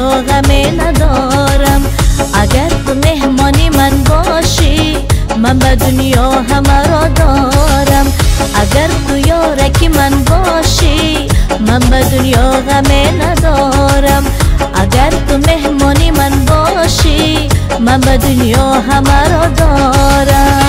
دنیا غمی ندارم. اگر تو مهمانی من باشی من به دنیا همه را دارم. اگر تو یارکی من باشی من به دنیا غمی ندارم. اگر تو مهمانی من باشی من به دنیا همه را دارم.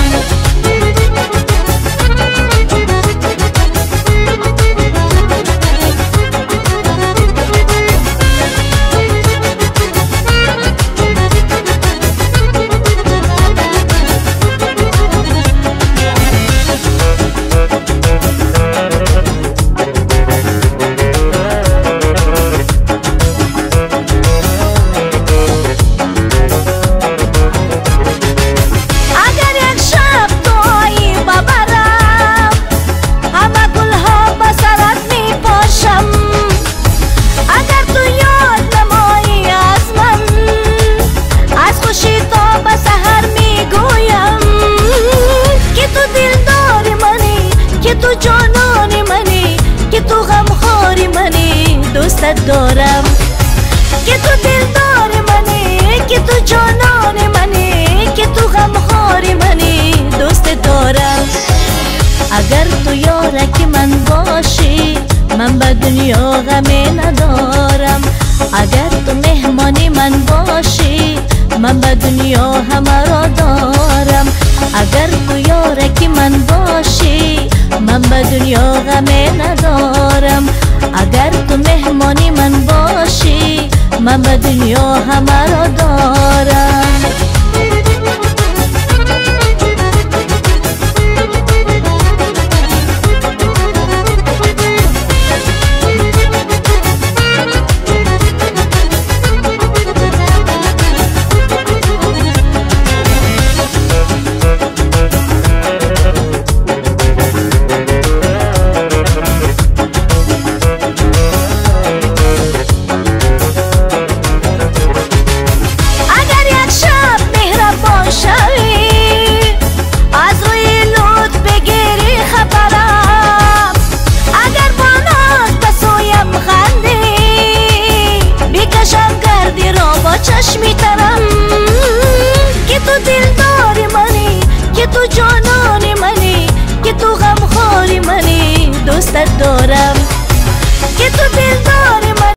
دوستت دارم که تو دلدار منی، که تو جانان منی، که تو غمخوار منی، دوستت دارم. اگر تو یارک من باشی من به دنیا غمی ندارم. اگر تو مهمانی من باشی من به دنیا همه را دارم. اگر تو یارک من باشی من به دنیا غمی ندارم. اگر تو مهمانی من باشی من به دنیا همه را دارم. چشمی ترم که تو دلدار منی، که تو جانان منی، که تو غمخوار منی، دوستت دارم.